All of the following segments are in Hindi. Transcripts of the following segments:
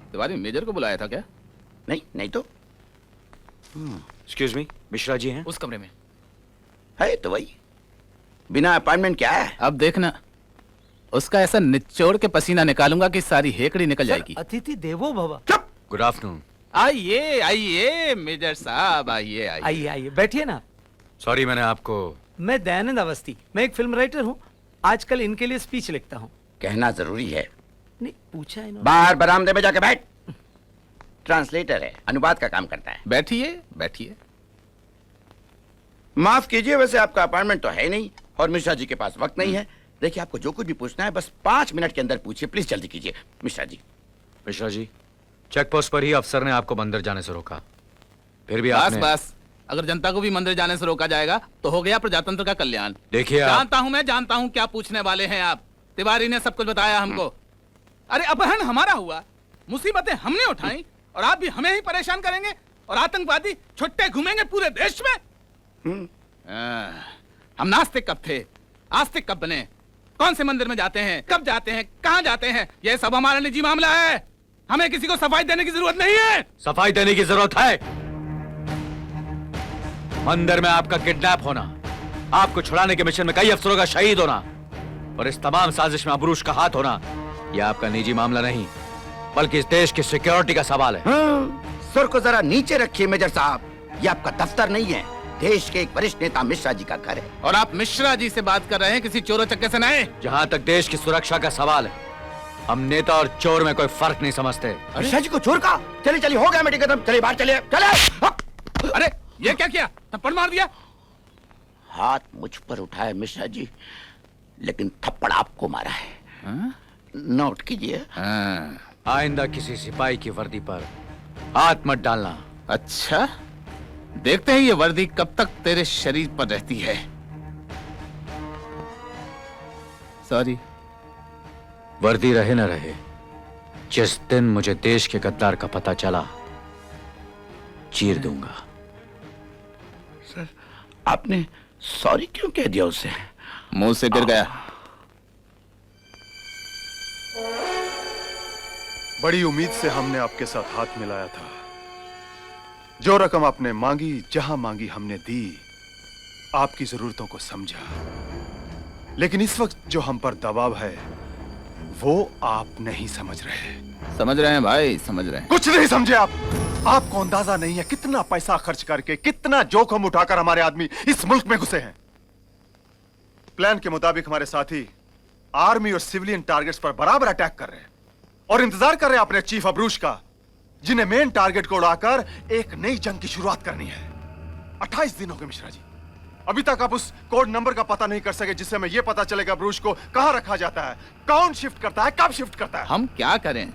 तिवारी मेजर को बुलाया था क्या? नहीं तो। एक्सक्यूज मी, मिश्रा जी हैं? उस कमरे में है तो वही, बिना अपॉइंटमेंट क्या है? अब देखना, उसका ऐसा निचोड़ के पसीना निकालूंगा कि सारी हेकड़ी निकल जाएगी। अतिथि देवो भव। चुप। Good afternoon. आइए आइए मेजर साहब, आइए आइए। आइए आइए, बैठिए ना। सॉरी, मैंने आपको। मैं दयानंद अवस्थी, मैं एक फिल्म राइटर हूँ। आजकल इनके लिए स्पीच लिखता हूँ। कहना जरूरी है। नहीं पूछा इन्होंने। बाहर बरामदे में जाके बैठ। ट्रांसलेटर है, अनुवाद का काम करता है। बैठिए बैठिए। माफ कीजिए, वैसे आपका अपॉइंटमेंट तो है नहीं और मिश्रा जी के पास वक्त नहीं है। देखिए, आपको जो कुछ भी पूछना है बस 5 मिनट के अंदर पूछिए, प्लीज जल्दी कीजिए मिश्रा जी। मिश्रा जी, चेक पोस्ट पर ही अफसर ने आपको मंदिर जाने से रोका, फिर भी बस आपने। बस, अगर जनता को भी मंदिर जाने से रोका जाएगा तो हो गया प्रजातंत्र का कल्याण। देखिए आप। जानता हूं, मैं जानता हूं क्या पूछने वाले हैं आप। तिवारी ने सब कुछ बताया हमको। अरे अपहरण हमारा हुआ, मुसीबतें हमने उठाई और आप भी हमें ही परेशान करेंगे और आतंकवादी छुट्टे घूमेंगे पूरे देश में। हम नास्तिक कब थे, आस्तिक कब बने? कौन से मंदिर में जाते हैं, कब जाते हैं, कहां जाते हैं? यह सब हमारा निजी मामला है। हमें किसी को सफाई देने की जरूरत नहीं है। सफाई देने की जरूरत है। मंदिर में आपका किडनैप होना, आपको छुड़ाने के मिशन में कई अफसरों का शहीद होना और इस तमाम साजिश में अबरूश का हाथ होना, यह आपका निजी मामला नहीं बल्कि इस देश की सिक्योरिटी का सवाल है। सर को जरा नीचे रखिए मेजर साहब, ये आपका दफ्तर नहीं है, देश के एक वरिष्ठ नेता मिश्रा जी का घर है। और आप मिश्रा जी से बात कर रहे हैं, किसी चोरों चक्के से नहीं। जहां तक देश की सुरक्षा का सवाल है, हम नेता और चोर में कोई फर्क नहीं समझते। मिश्रा जी को चोर का? चलिए चलिए, हो गया मीटिंग खत्म, चलिए बाहर चलिए चले। अरे ये क्या किया, थप्पड़ मार दिया? हाथ मुझ पर उठाए मिश्रा जी, लेकिन थप्पड़ आपको मारा है। नोट कीजिए। आइंदा किसी सिपाही की वर्दी पर हाथ मत डालना। अच्छा, देखते हैं ये वर्दी कब तक तेरे शरीर पर रहती है। सॉरी। वर्दी रहे न रहे, जिस दिन मुझे देश के गद्दार का पता चला, चीर दूंगा। सर, आपने सॉरी क्यों कह दिया उसे? मुंह से गिर गया। बड़ी उम्मीद से हमने आपके साथ हाथ मिलाया था। जो रकम आपने मांगी, जहां मांगी हमने दी, आपकी जरूरतों को समझा। लेकिन इस वक्त जो हम पर दबाव है वो आप नहीं समझ रहे। समझ रहे हैं भाई, समझ रहे हैं। कुछ नहीं समझे आप। आपको अंदाजा नहीं है कितना पैसा खर्च करके, कितना जोखिम उठाकर हमारे आदमी इस मुल्क में घुसे हैं। प्लान के मुताबिक हमारे साथी आर्मी और सिविलियन टारगेट्स पर बराबर अटैक कर रहे हैं और इंतजार कर रहे हैं अपने चीफ अबरूश का, जिन्हें मेन टारगेट को उड़ाकर एक नई जंग की शुरुआत करनी है। 28 दिन हो गए मिश्रा जी, अभी तक आप उस कोड नंबर का पता नहीं कर सके जिससे हमें यह पता चलेगा अबरूश को कहां रखा जाता है, कौन शिफ्ट करता है, कब शिफ्ट करता है। हम क्या करें,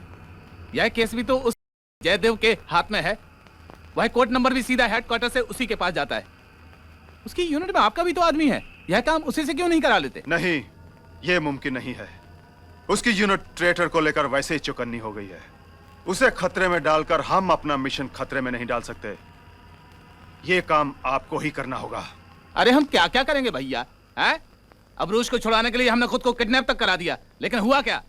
यह केस भी तो उस जयदेव के हाथ में है। वह कोड नंबर भी सीधा हेडक्वार्टर से उसी के पास जाता है। उसकी यूनिट में आपका भी तो आदमी है, यह काम उसी से क्यों नहीं करा लेते? नहीं, यह मुमकिन नहीं है। उसकी यूनिट ट्रेटर को लेकर वैसे ही चौकन्नी हो गई है। उसे खतरे में डालकर हम अपना मिशन खतरे में नहीं डाल सकते। यह काम आपको ही करना होगा। अरे हम क्या क्या करेंगे भैया, हैं? अबरूश को छुड़ाने के लिए हमने खुद को किडनैप तक करा दिया, लेकिन हुआ क्या?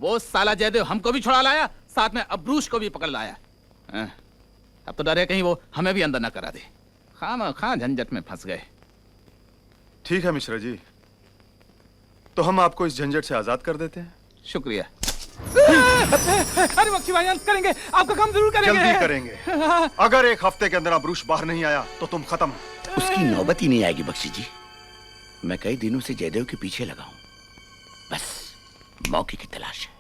वो साला जयदेव हमको भी छुड़ा लाया, साथ में अबरूश को भी पकड़ लाया। अब तो डरे कहीं वो हमें भी अंदर न करा दे। खामखा झंझट में फंस गए। ठीक है मिश्रा जी, तो हम आपको इस झंझट से आजाद कर देते हैं। शुक्रिया। अरे बख्शी भाईजान, करेंगे, आपका काम जरूर करेंगे। जल्दी करेंगे। अगर एक हफ्ते के अंदर अबरूश बाहर नहीं आया तो तुम खत्म। उसकी नौबत ही नहीं आएगी बख्शी जी। मैं कई दिनों से जयदेव के पीछे लगा हूं, बस मौके की तलाश है।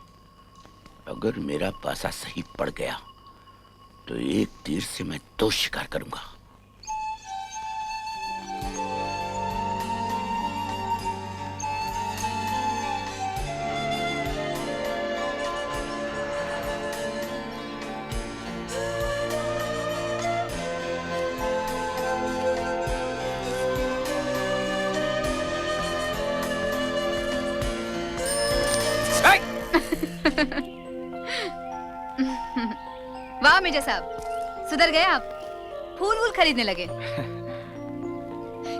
अगर मेरा पासा सही पड़ गया तो एक तीर से मैं 2 शिकार करूंगा। वाह मेजर साहब, सुधर गए आप। फूल वूल खरीदने लगे।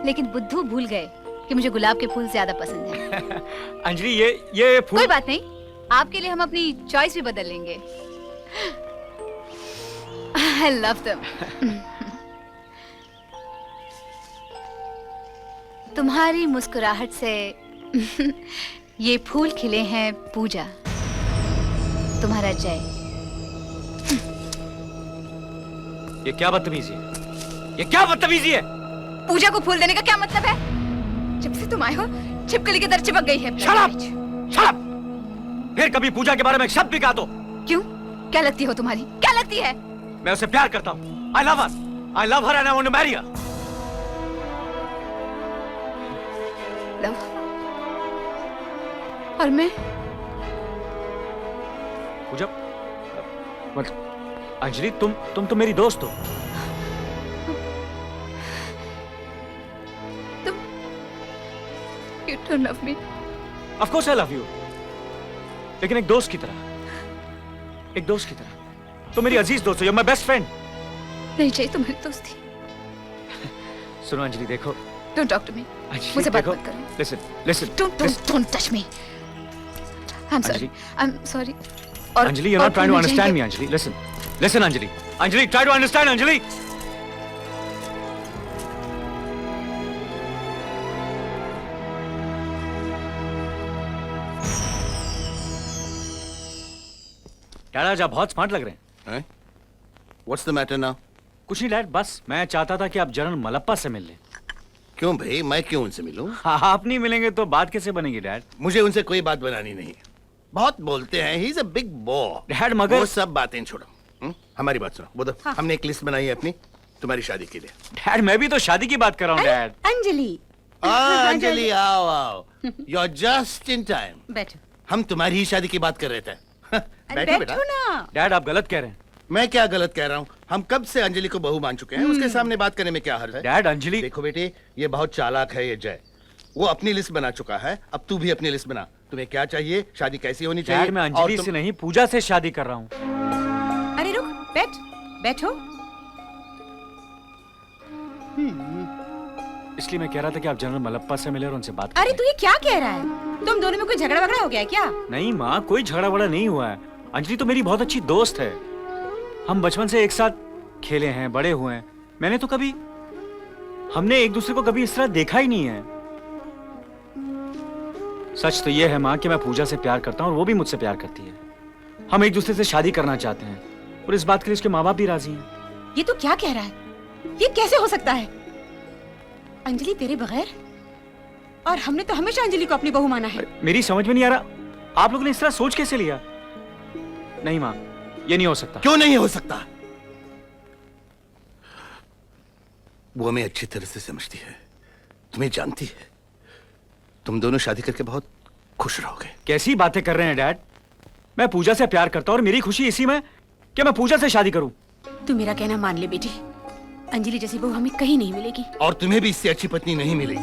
लेकिन बुद्धू भूल गए कि मुझे गुलाब के फूल ज्यादा पसंद है। अंजलि, ये फूल। कोई बात नहीं, आपके लिए हम अपनी चॉइस भी बदल लेंगे। I love them. तुम्हारी मुस्कुराहट से ये फूल खिले हैं पूजा, तुम्हारा जय। ये क्या बदतमीजी है? ये क्या बदतमीजी है? पूजा को फूल देने का क्या मतलब है? जब से तुम आए हो छिपकली की तरह चिपक गई है। Shut up! Shut up! फिर कभी पूजा के बारे में एक शब्द भी कहा तो? क्यों? क्या लगती हो तुम्हारी? क्या लगती है? मैं उसे प्यार करता हूँ। I love her. I love her and I want to marry her. Love. और मैं? पूजा, मतलब अंजलि, तुम तो मेरी दोस्त हो। तुम You don't love me. Of course I love you. लेकिन एक दोस्त की तरह, एक दोस्त की तरह। तुम मेरी अजीज दोस्त हो, you're my best friend. नहीं चाहिए तुम्हारी दोस्ती। सुनो अंजलि, देखो। Don't talk to me. Anjali, मुझे बात देखो। मत करो। Listen. Don't touch me. I'm sorry. Anjali. I'm sorry. और Anjali, you're not trying to understand me, Anjali. Listen, Anjali. Anjali, try to understand, Anjali. Dad, आज आप बहुत स्मार्ट लग रहे हैं। What's the matter now? कुछ नहीं डैड, बस मैं चाहता था कि आप जनरल मलप्पा से मिल लें। क्यों भाई, मैं क्यों उनसे मिलूं? आप नहीं मिलेंगे तो बात कैसे बनेगी डैड? मुझे उनसे कोई बात बनानी नहीं। बहुत बोलते हैं, he is a big boy. Dad मगर वो सब बातें छोड़ो। हमारी बात सुनो। बोलो, हमने एक लिस्ट बनाई है अपनी तुम्हारी शादी के लिए। डैड, मैं भी तो शादी की बात कर रहा हूँ डैड। अंजलि। अंजलि, आओ। You are just in time. बैठो। हम तुम्हारी ही शादी की बात कर रहे थे। बैठो बेटा। बैठो ना। डैड, आप गलत कह रहे हैं। मैं क्या गलत कह रहा हूँ? हम कब से अंजलि को बहू मान चुके हैं, उसके सामने बात करने में क्या हर्ज है? डैड, अंजलि। देखो बेटे, ये बहुत चालाक है ये जय। वो अपनी लिस्ट बना चुका है, अब तू भी अपनी लिस्ट बना। तुम्हें क्या चाहिए, शादी कैसी होनी चाहिए? डैड, मैं अंजलि से नहीं, पूजा से शादी कर रहा हूँ। अरे रुक, बैठो। इसलिए मैं कह रहा था कि आप जनरल मलप्पा से मिले और उनसे बात अरे करें। तू ये क्या कह रहा है? तुम दोनों में कोई झगड़ा वगड़ा हो गया है क्या? नहीं माँ, कोई झगड़ा वगड़ा नहीं हुआ है। अंजलि तो मेरी बहुत अच्छी दोस्त है। हम बचपन से एक साथ खेले हैं, बड़े हुए हैं। हमने एक दूसरे को कभी इस तरह देखा ही नहीं है। सच तो ये है माँ कि मैं पूजा से प्यार करता हूँ और वो भी मुझसे प्यार करती है। हम एक दूसरे से शादी करना चाहते हैं और इस बात के लिए उसके माँ बाप भी राजी हैं। ये तू क्या कह रहा है? ये कैसे हो सकता है? अंजलि तेरे बगैर? और हमने तो हमेशा अंजलि को अपनी बहू माना है। मेरी समझ में नहीं आ रहा, आप लोगों ने इस तरह सोच कैसे लिया? नहीं माँ, ये नहीं हो सकता। क्यों नहीं हो सकता? वो हमें अच्छी तरह से समझती है, तुम्हें जानती है। तुम दोनों शादी करके बहुत खुश रहोगे। कैसी बातें कर रहे हैं डैड? मैं पूजा से प्यार करता हूँ और मेरी खुशी इसी में कि मैं पूजा से शादी करूं। तू मेरा कहना मान ले बेटी, अंजलि जैसी बहू हमें कहीं नहीं मिलेगी। और तुम्हें भी इससे अच्छी पत्नी नहीं मिलेगी।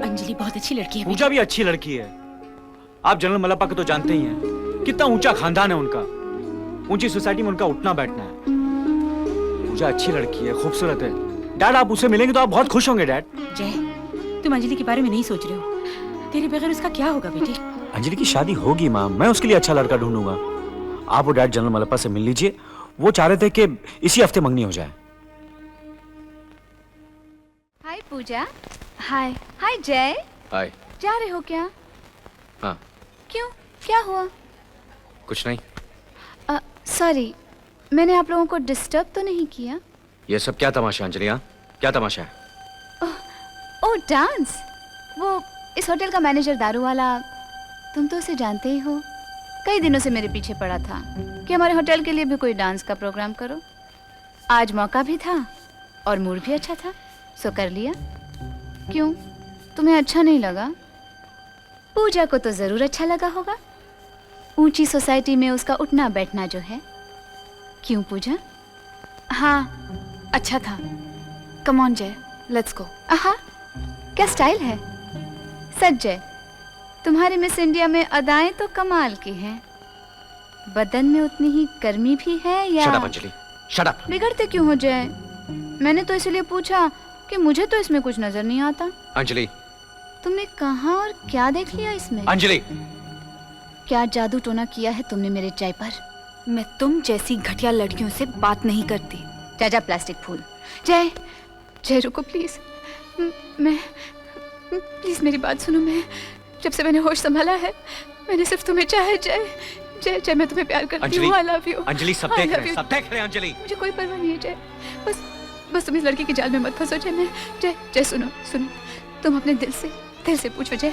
अंजलि बहुत अच्छी लड़की है। पूजा भी अच्छी लड़की है। आप जनरल मलप्पा को तो जानते ही हैं, कितना ऊंचा खानदान है उनका, ऊंची सोसाइटी में उनका उठना बैठना है। पूजा अच्छी लड़की है, खूबसूरत है। डैड, आप उसे मिलेंगे तो आप बहुत खुश होंगे डैड। जय, तुम अंजलि के बारे में नहीं सोच रहे हो। तेरे बगैर उसका क्या होगा बेटी? अंजलि की शादी होगी माँ, मैं उसके लिए अच्छा लड़का ढूंढूंगा। आप और डैड जनरल मलप्पा से मिल लीजिए। वो चाह रहे थे कि इसी हफ्ते मंगनी हो जाए। हाय पूजा। हाय जय। हाय। जा रहे हो क्या? हाँ। क्यों, क्या हुआ? कुछ नहीं। सॉरी, मैंने आप लोगों को डिस्टर्ब तो नहीं किया? ये सब क्या तमाशा अंजलि? हाँ, क्या तमाशा है? ओह डांस। वो इस होटल का मैनेजर दारू वाला, तुम तो उसे जानते ही हो। कई दिनों से मेरे पीछे पड़ा था कि हमारे होटल के लिए भी कोई डांस का प्रोग्राम करो। आज मौका भी था और मूड भी अच्छा था, सो कर लिया। क्यों, तुम्हें अच्छा नहीं लगा? पूजा को तो जरूर अच्छा लगा होगा, ऊंची सोसाइटी में उसका उठना बैठना जो है। क्यों पूजा? हाँ, अच्छा था। कम ऑन जय, लेट्स गो। आहा, क्या स्टाइल है। सच जय, तुम्हारी मिस इंडिया में अदाएं तो कमाल की हैं। बदन में उतनी ही गर्मी भी है या? Shut up Anjali, shut up. बिगड़ते क्यों हो जय? मैंने तो इसलिए पूछा कि मुझे तो इसमें कुछ नजर नहीं आता। अंजलि, तुमने कहाँ और क्या देख लिया इसमें? अंजलि, क्या जादू टोना किया है तुमने मेरे जय पर? मैं तुम जैसी घटिया लड़कियों से बात नहीं करती। जा जा प्लास्टिक फूल। जय जय रुको प्लीज। मैं प्लीज मेरी बात सुनो। मैं जब से मैंने होश संभाला है मैंने सिर्फ तुम्हें चाहा है। जय जय जय मैं तुम्हें प्यार करती हूँ। I love you. अंजलि सब देख रहे हैं, सब देख रहे हैं अंजलि। मुझे कोई परवाह नहीं है जय। बस बस तुम इस लड़की के जाल में मत फंसो। जय मैं जय जय सुनो सुनो, तुम अपने दिल से पूछो जय,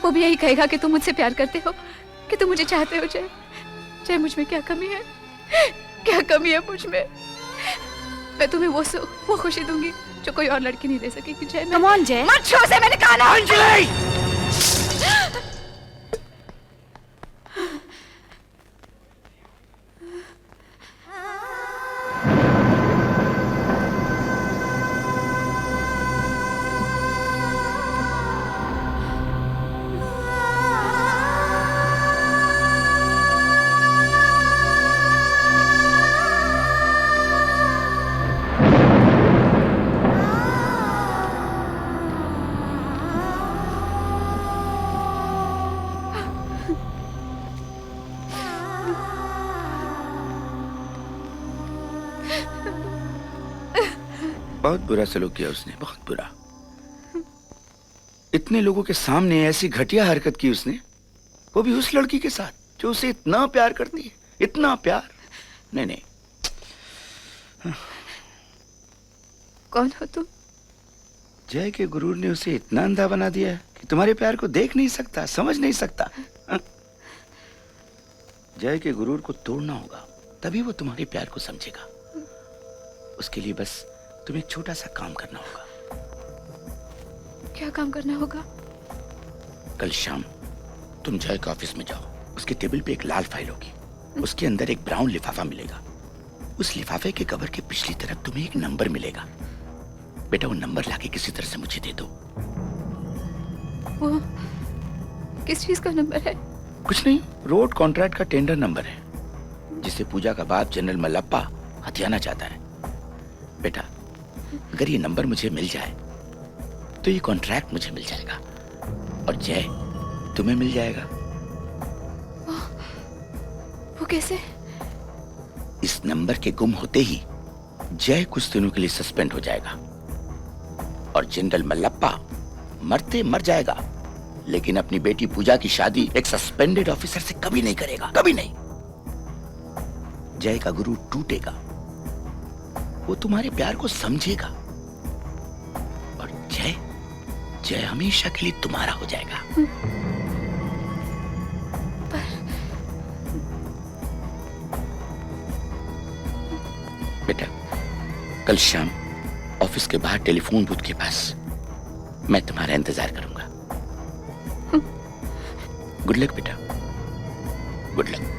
वो भी यही कहेगा कि तुम मुझसे प्यार करते हो, कि तुम मुझे चाहते हो। जय जय मुझ में क्या कमी है, क्या कमी है मुझ में? मैं तुम्हें वो खुशी दूंगी जो कोई और लड़की नहीं दे सकेगी। जय कम ऑन जय, मत छू से, मैंने कहा ना। अंजलि बहुत बुरा सलूक किया उसने, बहुत बुरा। इतने लोगों के सामने ऐसी घटिया हरकत की उसने, वो भी उस लड़की के साथ जो उसे इतना प्यार करती है, इतना प्यार। नहीं नहीं। कौन हो तुम? जय के गुरूर ने उसे इतना अंधा बना दिया है कि तुम्हारे प्यार को देख नहीं सकता, समझ नहीं सकता। जय के गुरूर को तोड़ना होगा, तभी वो तुम्हारे प्यार को समझेगा। उसके लिए बस तुम्हें एक छोटा सा काम करना होगा। क्या काम करना होगा? कल शाम तुम जय के ऑफिस में जाओ, उसके टेबल पे एक लाल फाइल होगी, उसके अंदर एक ब्राउन लिफाफा मिलेगा। उस लिफाफे के कवर के पिछली तरफ तुम्हें एक नंबर मिलेगा। बेटा वो नंबर लाके किसी तरह से मुझे दे दो। वो किस चीज का नंबर है? कुछ नहीं, रोड कॉन्ट्रैक्ट का टेंडर नंबर है, जिसे पूजा का बाप जनरल मल्लप्पा हथियाना चाहता है। बेटा अगर ये नंबर मुझे मिल जाए तो ये कॉन्ट्रैक्ट मुझे मिल जाएगा और जय तुम्हें मिल जाएगा। वो कैसे? इस नंबर के गुम होते ही जय कुछ दिनों के लिए सस्पेंड हो जाएगा और जनरल मल्लप्पा मरते मर जाएगा, लेकिन अपनी बेटी पूजा की शादी एक सस्पेंडेड ऑफिसर से कभी नहीं करेगा, कभी नहीं। जय का गुरु टूटेगा, वो तुम्हारे प्यार को समझेगा और जय जय हमेशा के लिए तुम्हारा हो जाएगा। बेटा कल शाम ऑफिस के बाहर टेलीफोन बूथ के पास मैं तुम्हारा इंतजार करूंगा। गुड लक बेटा, गुड लक।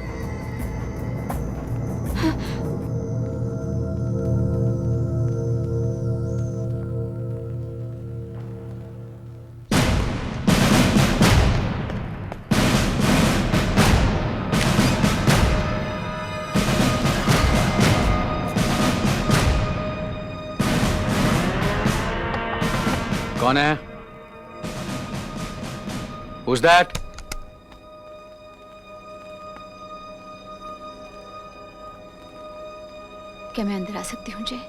कौन है? Who's that? क्या मैं अंदर आ सकती हूँ जय?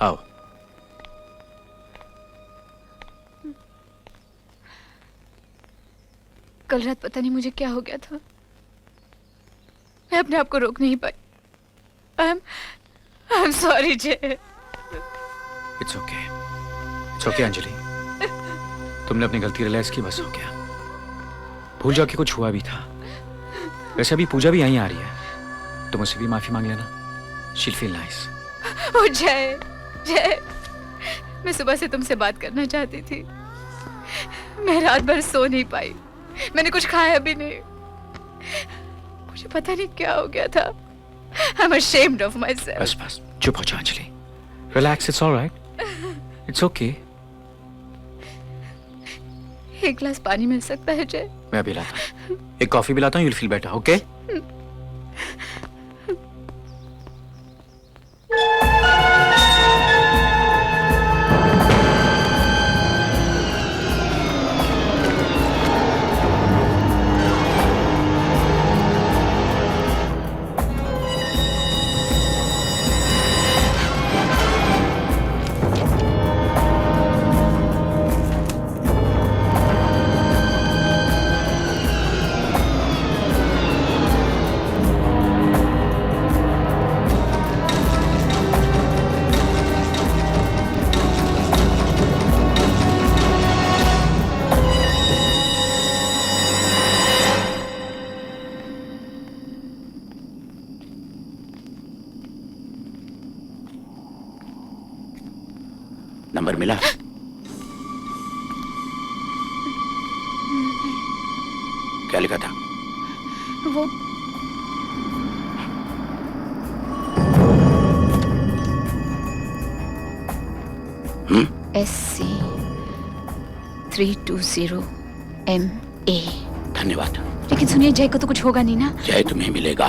आओ। कल रात पता नहीं मुझे क्या हो गया था, मैं अपने आप को रोक नहीं पाई। I'm sorry जय। It's okay. It's okay Anjali. तुमने अपनी गलती रियलाइज की, बस हो गया। भूल जाओ कि कुछ हुआ भी था। वैसे अभी पूजा भी यहीं आ रही है, तुम उससे भी माफी मांग लेना। She'll feel nice. ओ जय जय, मैं सुबह से तुमसे बात करना चाहती थी, मैं रात भर सो नहीं पाई, मैंने कुछ खाया भी नहीं, मुझे पता नहीं क्या हो गया था। I'm ashamed of myself. बस बस चुप हो जाओ Anjali. Relax, it's all right. It's okay. एक गिलास पानी मिल सकता है जय? मैं अभी लाता हूँ। एक कॉफी भी लाता हूँ, you'll feel better, okay? मिला? क्या लिखा था? वो SC 320MA। धन्यवाद। लेकिन सुनिए, जय को तो कुछ होगा नहीं ना? जय तुम्हें मिलेगा।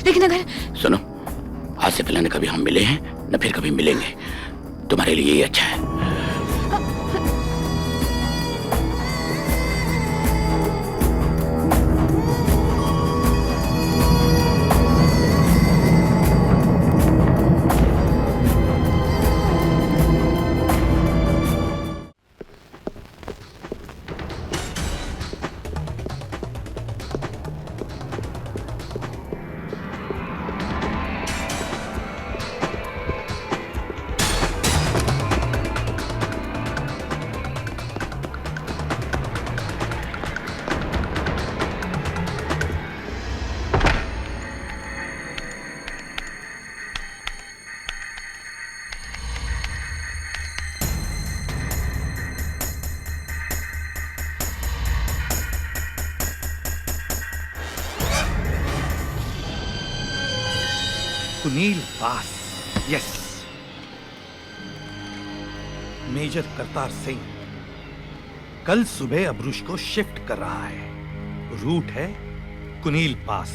लेकिन अगर सुनो, आज से पहले न कभी हम मिले हैं न फिर कभी मिलेंगे। तुम्हारे लिए ये अच्छा है। कुनील पास, यस। मेजर करतार सिंह कल सुबह अबरूश को शिफ्ट कर रहा है। रूट है कुनील पास।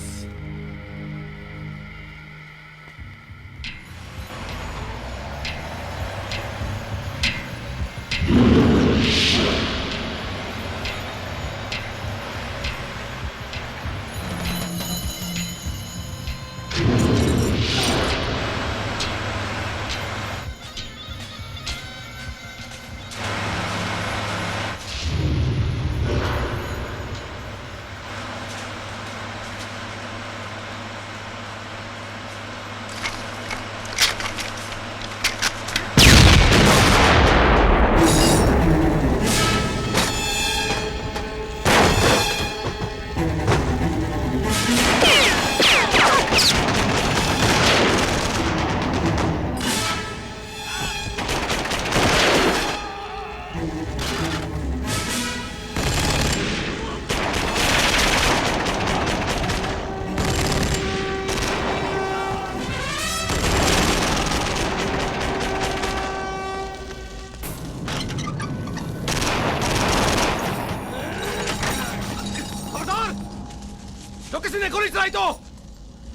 किसी ने गोली चलाई तो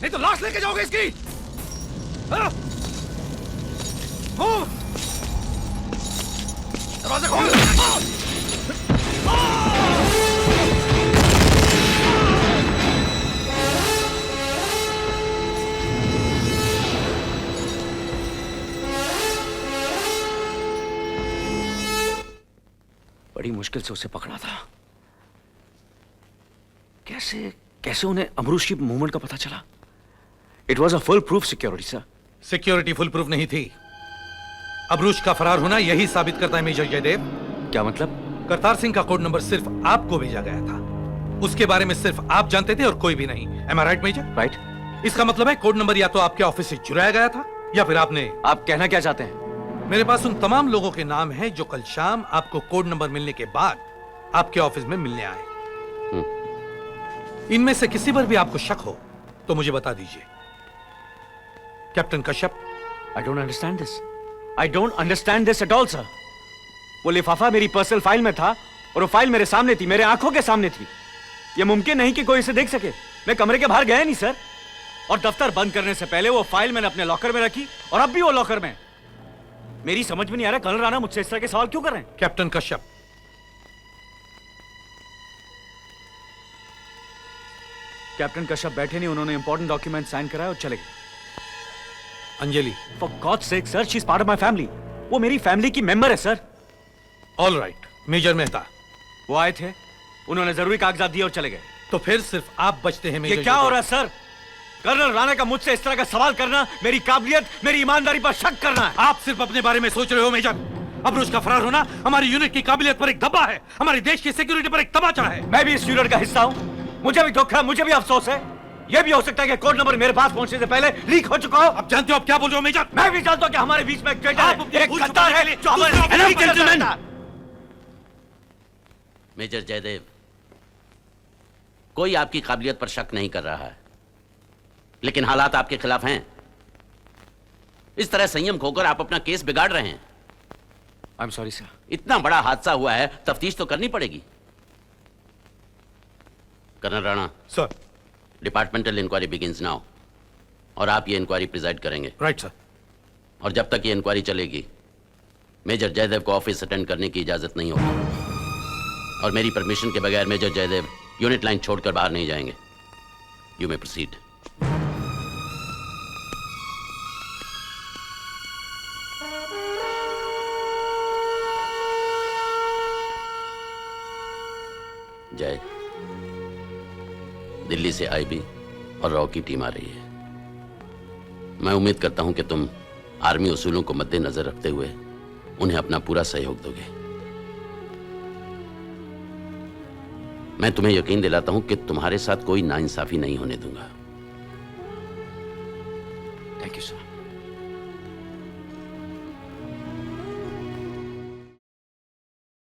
नहीं तो लाश लेके जाओगे इसकी। हाँ? दरवाजा खोल। बड़ी मुश्किल से उसे पकड़ा था। कैसे उन्हें अमरूश की मूवमेंट का पता चला? It was a full proof security sir. Security full proof नहीं थी। अबरूश का फरार होना यही साबित करता है मेजर जयदेव। क्या मतलब? करतार सिंह का कोड नंबर सिर्फ आपको भेजा गया था। उसके बारे में सिर्फ आप जानते थे और कोई भी नहीं। Am I right, major? Right. इसका मतलब है कोड नंबर या तो आपके ऑफिस से चुराया गया था या फिर आपने। आप कहना क्या चाहते हैं? मेरे पास उन तमाम लोगों के नाम हैं जो कल शाम आपको कोड नंबर मिलने के बाद आपके ऑफिस में मिलने आए। इनमें से किसी पर भी आपको शक हो तो मुझे बता दीजिए। Captain Kashyap. I don't understand this. I don't understand this at all, sir. वो लिफाफा मेरी पर्सनल फाइल में था और वो फाइल मेरे सामने थी, मेरे आंखों के सामने थी। ये मुमकिन नहीं कि कोई इसे देख सके। मैं कमरे के बाहर गया नहीं सर। और दफ्तर बंद करने से पहले वो फाइल मैंने अपने लॉकर में रखी और अब भी वो लॉकर में। मेरी समझ में नहीं आ रहा कर्नल राणा मुझसे इस तरह के सवाल क्यों कर रहे हैं? कैप्टन कश्यप, कैप्टन कश्यप बैठे नहीं, उन्होंने इंपॉर्टेंट डॉक्यूमेंट साइन कराया और चले गए। Anjali. For God's sake, sir, she's part of my family. वो मेरी फैमिली की मेंबर है sir. All right. Major Mehta. वो आए थे, उन्होंने जरूरी कागजात दिए और चले गए। तो फिर सिर्फ आप बचते हैं मेजर। ये क्या हो रहा है सर? कर्नल राणा का मुझसे इस तरह का सवाल करना, मेरी काबिलियत, मेरी ईमानदारी पर शक करना है। आप सिर्फ अपने बारे में सोच रहे हो मेजर। अबरूश का फरार होना हमारी यूनिट की काबिलियत पर एक धब्बा है, हमारे देश की सिक्योरिटी पर एक तमाचा है। मैं भी इस यूनिट का हिस्सा हूं। मुझे भी दुख है, मुझे भी अफसोस है। यह भी हो सकता है कि कोड नंबर मेरे पास पहुंचने से पहले लीक हो चुका हो। आप जानते हो आप क्या बोल रहे हो मेजर? मैं भी जानता हूं कि हमारे बीच में एक ट्रेटर आप है, अपनी एक भूल गद्दार है छुपाने के जो हमारे लिए लीक दूसरों को करता है। मेजर जयदेव, कोई आपकी काबिलियत पर शक नहीं कर रहा है, लेकिन हालात आपके खिलाफ हैं। इस तरह संयम खोकर आप अपना केस बिगाड़ रहे हैं। I am sorry sir. इतना बड़ा हादसा हुआ है, तफ्तीश तो करनी पड़ेगी। Colonel Rana, sir. Departmental inquiry begins now, और आप ये इंक्वायरी प्रिजाइड करेंगे। Right sir. और जब तक ये इंक्वायरी चलेगी, मेजर जयदेव को ऑफिस अटेंड करने की इजाजत नहीं होगी, और मेरी परमिशन के बगैर मेजर जयदेव यूनिट लाइन छोड़कर बाहर नहीं जाएंगे। You may proceed. जय, दिल्ली से आईबी और रॉ की टीम आ रही है। मैं उम्मीद करता हूं कि तुम आर्मी उसूलों को मद्देनजर रखते हुए उन्हें अपना पूरा सहयोग दोगे। मैं तुम्हें यकीन दिलाता हूं कि तुम्हारे साथ कोई नाइंसाफी नहीं होने दूंगा।